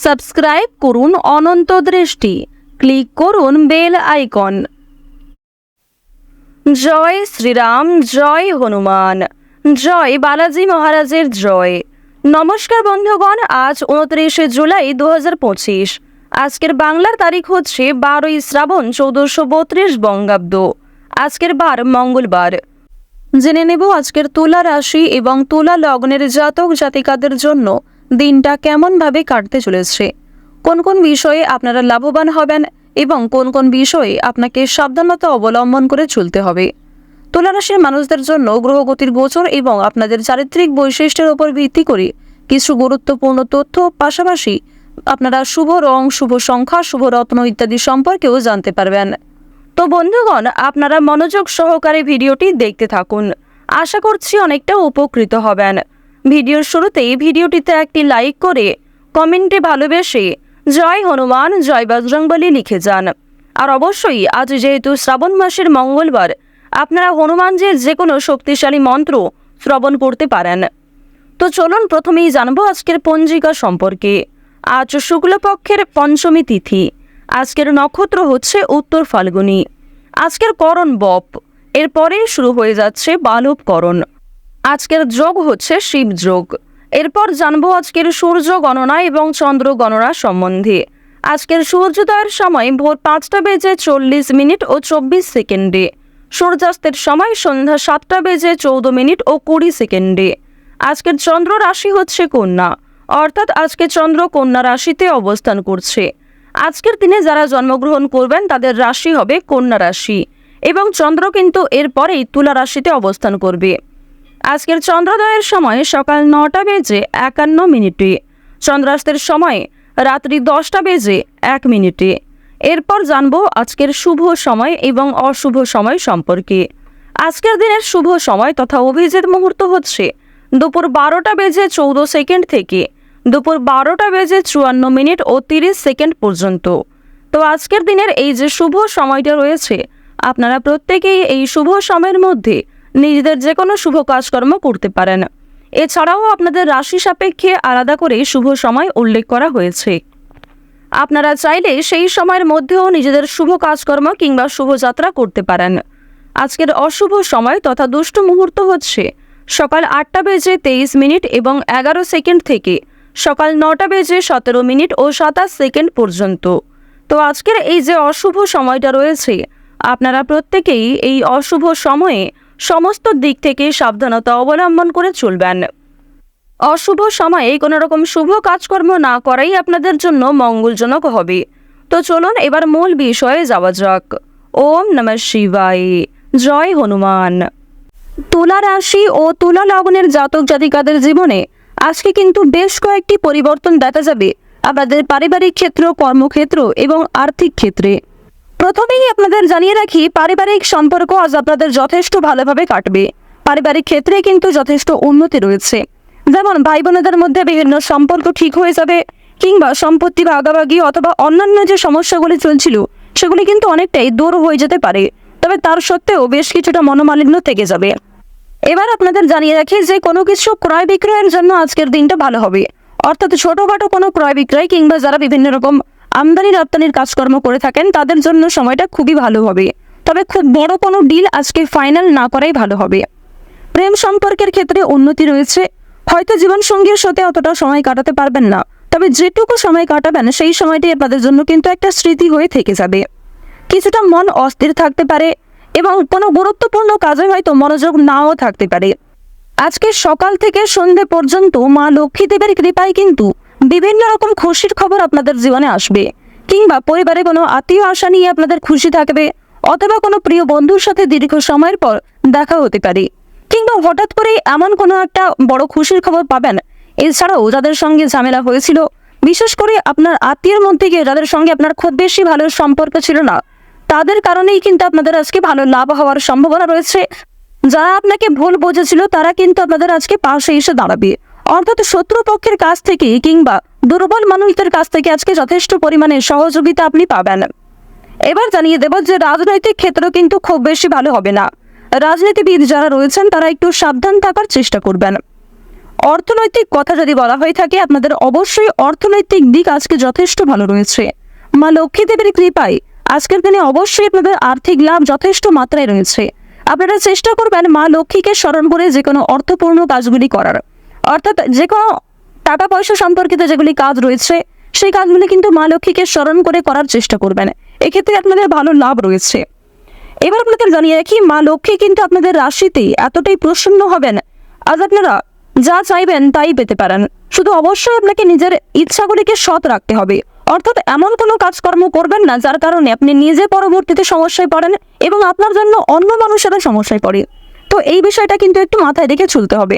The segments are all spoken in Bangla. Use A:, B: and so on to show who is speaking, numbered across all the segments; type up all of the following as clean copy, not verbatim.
A: সাবস্ক্রাইব করুন অনন্ত দৃষ্টি, ক্লিক করুন বেল আইকন। জয় শ্রীরাম, জয় হনুমান, জয় বালাজি মহারাজের জয়। নমস্কার বন্ধুগণ, আজ 29 জুলাই 2025। আজকের বাংলার তারিখ হচ্ছে 12ই শ্রাবণ 1432 বঙ্গাব্দ। আজকের বার মঙ্গলবার। জেনে নেব আজকের তুলা রাশি এবং তুলা লগ্নের জাতক জাতিকাদের জন্য দিনটা কেমনভাবে কাটতে চলেছে, কোন কোন বিষয়ে আপনারা লাভবান হবেন এবং কোন কোন বিষয়ে আপনাকে সাবধানতা অবলম্বন করে চলতে হবে। তুলা রাশির মানুষদের জন্য গ্রহগতির গোচর এবং আপনাদের চারিত্রিক বৈশিষ্ট্যের উপর ভিত্তি করে কিছু গুরুত্বপূর্ণ তথ্য, পাশাপাশি আপনারা শুভ রং, শুভ সংখ্যা, শুভ রত্ন ইত্যাদি সম্পর্কেও জানতে পারবেন। তো বন্ধুগণ, আপনারা মনোযোগ সহকারে ভিডিওটি দেখতে থাকুন। আশা করছি অনেকটা উপকৃত হবেন। ভিডিওর শুরুতেই ভিডিওটিতে একটি লাইক করে কমেন্টে ভালোবেসে জয় হনুমান, জয় বজরংবলী লিখে যান। আর অবশ্যই আজ যেহেতু শ্রাবণ মাসের মঙ্গলবার, আপনারা হনুমানজির যে কোনো শক্তিশালী মন্ত্র শ্রবণ করতে পারেন। তো চলুন প্রথমেই জানবো আজকের পঞ্জিকা সম্পর্কে। আজ শুক্লপক্ষের পঞ্চমী তিথি। আজকের নক্ষত্র হচ্ছে উত্তর ফাল্গুনী। আজকের করণ বপ, এরপরে শুরু হয়ে যাচ্ছে বালবকরণ। আজকের যোগ হচ্ছে শিব যোগ। এরপর জানবো আজকের সূর্য গণনা এবং চন্দ্র গণনা সম্বন্ধে। আজকের সূর্যোদয়ের সময় ভোর 5:40 ও 24 সেকেন্ডে। সূর্যাস্তের সময় সন্ধ্যা 7:14 ও 20 সেকেন্ডে। আজকের চন্দ্র রাশি হচ্ছে কন্যা, অর্থাৎ আজকে চন্দ্র কন্যা রাশিতে অবস্থান করছে। আজকের দিনে যারা জন্মগ্রহণ করবেন তাদের রাশি হবে কন্যা রাশি এবং চন্দ্র কিন্তু এরপরেই তুলা রাশিতে অবস্থান করবে। আজকের চন্দ্রোদয়ের সময় সকাল 9:51। চন্দ্রাস্তের সময় রাত্রি 10:01। এরপর জানবো আজকের শুভ সময় এবং অশুভ সময় সম্পর্কে। আজকের দিনের শুভ সময় তথা অভিজিৎ মুহূর্ত হচ্ছে দুপুর 12:14 থেকে দুপুর 12:54 ও 30 সেকেন্ড পর্যন্ত। তো আজকের দিনের এই যে শুভ সময়টা রয়েছে, আপনারা প্রত্যেকেই এই শুভ সময়ের মধ্যে নিজেদের যে কোনো শুভ কাজকর্ম করতে পারেন। এছাড়াও আপনাদের রাশি সাপেক্ষে আলাদা করে শুভ সময় উল্লেখ করা হয়েছে। আপনারা চাইলে সেই সময়ের মধ্যেও নিজেদের শুভ কাজকর্ম কিংবা শুভযাত্রা করতে পারেন। আজকের অশুভ সময় তথা দুষ্ট মুহূর্ত হচ্ছে সকাল 8:23 এবং 11 সেকেন্ড থেকে সকাল 9:17 ও 27 সেকেন্ড পর্যন্ত। তো আজকের এই যে অশুভ সময়টা রয়েছে, আপনারা প্রত্যেকেই এই অশুভ সময়ে সমস্ত দিক থেকে সাবধানতা অবলম্বন করে চলবেন। অশুভ সময়ে কোনো রকম শুভ কাজকর্ম না করাই আপনাদের জন্য মঙ্গলজনক হবে। তো চলুন এবার মূল বিষয়ে যাওয়া যাক। ওম নমঃ শিবায়, জয় হনুমান। তুলা রাশি ও তুলা লগ্নের জাতক জাতিকাদের জীবনে আজকে কিন্তু বেশ কয়েকটি পরিবর্তন দেখা যাবে আপনাদের পারিবারিক ক্ষেত্র, কর্মক্ষেত্র এবং আর্থিক ক্ষেত্রে। প্রথমেই আপনাদের জানিয়ে রাখি, পারিবারিক সম্পর্ক আজ আপনাদের যথেষ্ট ভালোভাবে কাটবে। পারিবারিক ক্ষেত্রে কিন্তু যথেষ্ট উন্নতি রয়েছে। যেমন ভাই বোনেদের মধ্যে বিভিন্ন সম্পর্ক ঠিক হয়ে যাবে, কিংবা সম্পত্তি ভাগাভাগি অথবা অন্যান্য যে সমস্যাগুলি চলছিল সেগুলি কিন্তু অনেকটাই দূর হয়ে যেতে পারে। তবে তার সত্ত্বেও বেশ কিছুটা মনোমালিন্য থেকে যাবে। এবার আপনাদের জানিয়ে রাখি যে কোনো কিছু ক্রয় বিক্রয়ের জন্য আজকের দিনটা ভালো হবে। অর্থাৎ ছোটোখাটো কোনো ক্রয় বিক্রয় কিংবা যারা বিভিন্ন রকম আমদানি রপ্তানির কাজকর্ম করে থাকেন তাদের জন্য সময়টা খুবই ভালো হবে। তবে খুব বড় কোনো ডিল আজকে ফাইনাল না করাই ভালো হবে। প্রেম সম্পর্কের ক্ষেত্রে উন্নতি রয়েছে। হয়তো জীবনসঙ্গীর সাথে অতটা সময় কাটাতে পারবেন না, তবে যেটুকু সময় কাটাবেন সেই সময়টি আপনাদের জন্য কিন্তু একটা স্মৃতি হয়ে থেকে যাবে। কিছুটা মন অস্থির থাকতে পারে এবং কোনো গুরুত্বপূর্ণ কাজে হয়তো মনোযোগ নাও থাকতে পারে। আজকে সকাল থেকে সন্ধ্যে পর্যন্ত মা লক্ষ্মী দেবের কৃপায় কিন্তু বিভিন্ন রকম খুশির খবর আপনাদের জীবনে আসবে, কিংবা পরিবারে কোনো আত্মীয় আশা নিয়ে আপনাদের খুশি থাকবে, অথবা কোনো প্রিয় বন্ধুর সাথে দীর্ঘ সময়ের পর দেখা হতে পারে, কিংবা হঠাৎ করে এমন কোনো একটা বড় খুশির খবর পাবেন। এছাড়াও যাদের সঙ্গে ঝামেলা হয়েছিল, বিশেষ করে আপনার আত্মীয়ের মধ্যে গিয়ে যাদের সঙ্গে আপনার খুব বেশি ভালো সম্পর্ক ছিল না, তাদের কারণেই কিন্তু আপনাদের আজকে ভালো লাভ হওয়ার সম্ভাবনা রয়েছে। যারা আপনাকে ভুল বুঝেছিল তারা কিন্তু আপনাদের আজকে পাশে এসে দাঁড়াবে। অর্থাৎ শত্রুপক্ষের কাছ থেকে কিংবা দুর্বল মানুষদের কাছ থেকে আজকে যথেষ্ট পরিমাণে সহযোগিতা আপনি পাবেন। এবার জানিয়ে দেব যে রাজনৈতিক ক্ষেত্র কিন্তু খুব বেশি ভালো হবে না। রাজনীতিবিদ যারা রয়েছেন তারা একটু সাবধান থাকার চেষ্টা করবেন। অর্থনৈতিক কথা যদি বলা হয়ে থাকে, আপনাদের অবশ্যই অর্থনৈতিক দিক আজকে যথেষ্ট ভালো রয়েছে। মা লক্ষ্মী দেবীর কৃপায় আজকের দিনে অবশ্যই আপনাদের আর্থিক লাভ যথেষ্ট মাত্রায় রয়েছে। আপনারা চেষ্টা করবেন মা লক্ষ্মীকে স্মরণ করে যে কোনো অর্থপূর্ণ কাজগুলি করার, অর্থাৎ যে কোনো টাকা পয়সা সম্পর্কিত যেগুলি কাজ রয়েছে সেই কাজগুলি কিন্তু মা লক্ষ্মীকে স্মরণ করে করার চেষ্টা করবেন। এক্ষেত্রে আপনাদের ভালো লাভ রয়েছে। এবার আপনাদের জানিয়ে রাখি, মা লক্ষ্মী কিন্তু আপনাদের রাশিতে এতটাই প্রসন্ন হবেন, আজ আপনারা যা চাইবেন তাই পেতে পারেন। শুধু অবশ্যই আপনাকে নিজের ইচ্ছাগুলিকে সৎ রাখতে হবে, অর্থাৎ এমন কোনো কাজকর্ম করবেন না যার কারণে আপনি নিজে পরবর্তীতে সমস্যায় পড়েন এবং আপনার জন্য অন্য মানুষেরা সমস্যায় পড়ে। তো এই বিষয়টা কিন্তু একটু মাথায় রেখে চলতে হবে।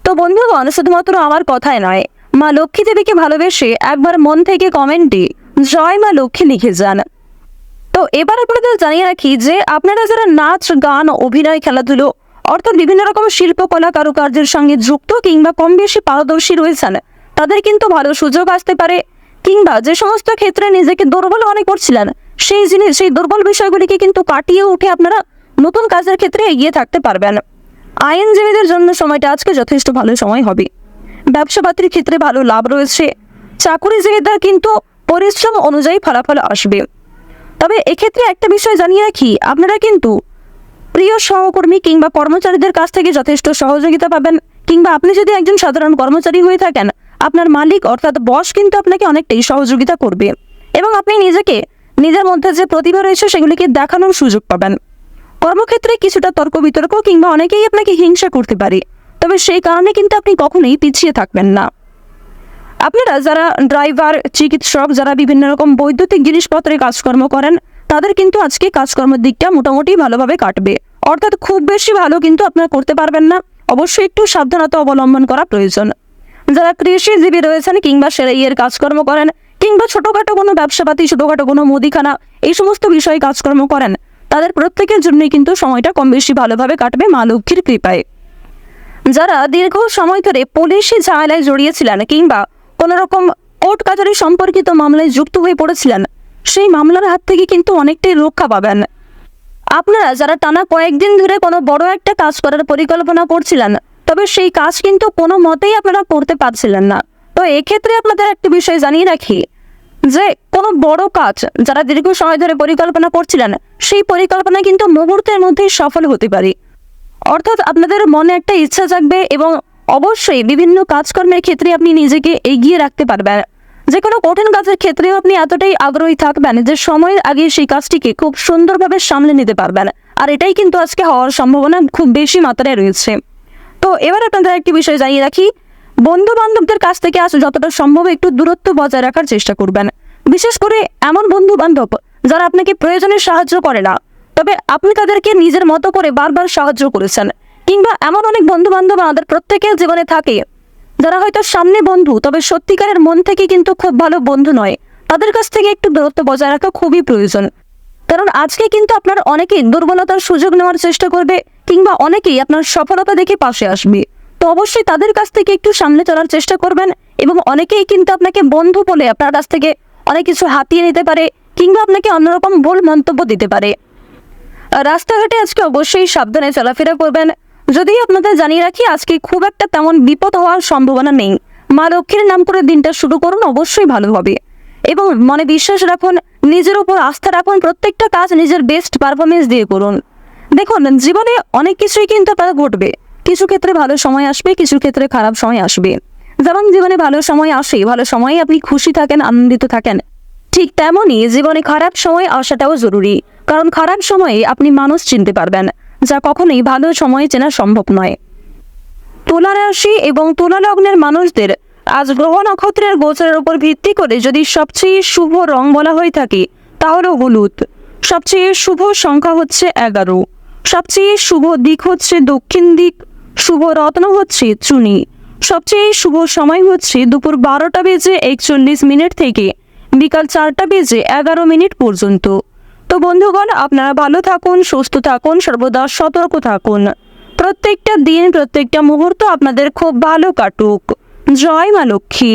A: তো বন্ধুগণ, শুধুমাত্র আমার কথায় নয়, মা লক্ষ্মী দেবীকে ভালোবেসে একবার মন থেকে কমেন্টে জয় মা লক্ষ্মী লিখে যান। তো এবার আপনাদের জানিয়ে রাখি যে আপনারা যারা নাচ, গান, অভিনয়, খেলাধুলো অর্থাৎ বিভিন্ন রকম শিল্পকলা কারুকার্যের সঙ্গে যুক্ত কিংবা কম বেশি পারদর্শী রয়েছেন, তাদের কিন্তু ভালো সুযোগ আসতে পারে। কিংবা যে সমস্ত ক্ষেত্রে নিজেকে দুর্বল মনে করছিলেন, সেই দুর্বল বিষয়গুলিকে কিন্তু কাটিয়ে উঠে আপনারা নতুন কাজের ক্ষেত্রে এগিয়ে থাকতে পারবেন। আইনজীবীদের জন্য সময়টা আজকে যথেষ্ট ভালো সময় হবে। ব্যবসাপাতির ক্ষেত্রে ভালো লাভ রয়েছে। চাকুরিজীবীদের কিন্তু পরিশ্রম অনুযায়ী ফলাফল আসবে। তবে এক্ষেত্রে একটা বিষয় জানিয়ে রাখি, আপনারা কিন্তু প্রিয় সহকর্মী কিংবা কর্মচারীদের কাছ থেকে যথেষ্ট সহযোগিতা পাবেন। কিংবা আপনি যদি একজন সাধারণ কর্মচারী হয়ে থাকেন, আপনার মালিক অর্থাৎ বস কিন্তু আপনাকে অনেকটাই সহযোগিতা করবে এবং আপনি নিজের মধ্যে যে প্রতিভা রয়েছে সেগুলিকে দেখানোর সুযোগ পাবেন। কর্মক্ষেত্রে কিছুটা তর্ক বিতর্ক কিংবা অনেকেই আপনাকে হিংসা করতে পারে, তবে সেই কারণে কিন্তু আপনি কখনোই পিছিয়ে থাকবেন না। আপনারা যারা ড্রাইভার, চিকিৎসক, যারা বিভিন্ন রকম বৈদ্যুতিক জিনিসপত্রে কাজকর্ম করেন, তাদের কিন্তু আজকে কাজকর্মের দিকটা মোটামুটি ভালোভাবে কাটবে। অর্থাৎ খুব বেশি ভালো কিন্তু আপনারা করতে পারবেন না, অবশ্যই একটু সাবধানতা অবলম্বন করা প্রয়োজন। যারা কৃষিজীবী রয়েছেন কিংবা সেলাইয়ের কাজকর্ম করেন কিংবা ছোটোখাটো কোনো ব্যবসাপাতি, ছোটোখাটো কোনো মুদিখানা, এই সমস্ত বিষয়ে কাজকর্ম করেন, তাদের প্রত্যেকের জন্যই কিন্তু সময়টা কম বেশি ভালোভাবে কাটবে মা লক্ষ্মীর কৃপায়। যারা দীর্ঘ সময় ধরে পুলিশি ঝামেলায় জড়িয়েছিলেন কিংবা কোনো রকম কোর্ট কাচারি সম্পর্কিত মামলায় যুক্ত হয়ে পড়েছিলেন, সেই মামলার হাত থেকে কিন্তু অনেকটাই রক্ষা পাবেন। আপনারা যারা টানা কয়েকদিন ধরে কোনো বড় একটা কাজ করার পরিকল্পনা করছিলেন, তবে সেই কাজ কিন্তু কোনো মতেই আপনারা করতে পারছিলেন না, তো এক্ষেত্রে আপনাদের একটা বিষয় জানিয়ে রাখি যে কোনো বড় কাজ যারা দীর্ঘ সময় ধরে পরিকল্পনা করছিলেন, সেই পরিকল্পনা কিন্তু মুহূর্তের মধ্যেই সফল হতে পারে। অর্থাৎ আপনাদের মনে একটা ইচ্ছা জাগবে এবং অবশ্যই বিভিন্ন কাজকর্মের ক্ষেত্রে আপনি নিজেকে এগিয়ে রাখতে পারবেন। যে কোনো কঠিন কাজের ক্ষেত্রেও আপনি এতটাই আগ্রহী থাকবেন যে সময়ের আগে সেই কাজটিকে খুব সুন্দরভাবে সামলে নিতে পারবেন, আর এটাই কিন্তু আজকে হওয়ার সম্ভাবনা খুব বেশি মাত্রায় রয়েছে। তো এবার আপনাদের একটি বিষয় জানিয়ে রাখি, বন্ধু বান্ধবদের কাছ থেকে আজ যতটা সম্ভব একটু দূরত্ব বজায় রাখার চেষ্টা করবেন। বিশেষ করে এমন বন্ধু বান্ধব যারা আপনাকে প্রয়োজনে সাহায্য করে না, তবে আপনি তাদেরকে নিজের মতো করে বারবার সাহায্য করেছেন। কিংবা এমন অনেক বন্ধু বান্ধব আমাদের প্রত্যেকের জীবনে থাকে যারা হয়তো সামনে বন্ধু, তবে সত্যিকারের মন থেকে কিন্তু খুব ভালো বন্ধু নয়। তাদের কাছ থেকে একটু দূরত্ব বজায় রাখা খুবই প্রয়োজন, কারণ আজকে কিন্তু আপনার অনেকেই দুর্বলতার সুযোগ নেওয়ার চেষ্টা করবে কিংবা অনেকেই আপনার সফলতা দেখে পাশে আসবে। তো অবশ্যই তাদের কাছ থেকে একটু সামনে চলার চেষ্টা করবেন এবং অনেকেই কিন্তু আপনাকে বন্ধু বলে আপনার কাছ থেকে অনেক কিছু হাতিয়ে নিতে পারে কিংবা আপনাকে অন্যরকম ভুল মন্তব্য দিতে পারে। রাস্তাঘাটে আজকে অবশ্যই সাবধানে চলাফেরা করবেন। যদিও আপনাদের জানিয়ে রাখি, আজকে খুব একটা তেমন বিপদ হওয়ার সম্ভাবনা নেই। মা লক্ষ্মীর নাম করে দিনটা শুরু করুন, অবশ্যই ভালো হবে এবং মনে বিশ্বাস রাখুন, নিজের উপর আস্থা রাখুন, প্রত্যেকটা কাজ নিজের বেস্ট পারফরমেন্স দিয়ে করুন। দেখুন, জীবনে অনেক কিছুই কিন্তু আপনার ঘটবে। কিছু ক্ষেত্রে ভালো সময় আসবে, কিছু ক্ষেত্রে খারাপ সময় আসবে। যেমন জীবনে ভালো সময় আসে, ভালো সময়ে আপনি খুশি থাকেন, আনন্দিত থাকেন, ঠিক তেমনই জীবনে খারাপ সময় আসাটাও জরুরি। কারণ খারাপ সময়ে আপনি মানুষ চিনতে পারবেন, যা কখনোই ভালো সময়ে চেনা সম্ভব নয়। তুলা রাশি এবং তুলা লগ্নের মানুষদের আজ গ্রহ নক্ষত্রের গোচরের উপর ভিত্তি করে যদি সবচেয়ে শুভ রং বলা হয়ে থাকে, তা হলো হলুদ। সবচেয়ে শুভ সংখ্যা হচ্ছে 11। সবচেয়ে শুভ দিক হচ্ছে দক্ষিণ দিক। শুভ রত্ন হচ্ছে চুনি। সবচেয়ে শুভ সময় হচ্ছে দুপুর 12:41 থেকে বিকাল 4:11 পর্যন্ত। তো বন্ধুগণ, আপনারা ভালো থাকুন, সুস্থ থাকুন, সর্বদা সতর্ক থাকুন। প্রত্যেকটা দিন, প্রত্যেকটা মুহূর্ত আপনাদের খুব ভালো কাটুক। জয় মা লক্ষ্মী।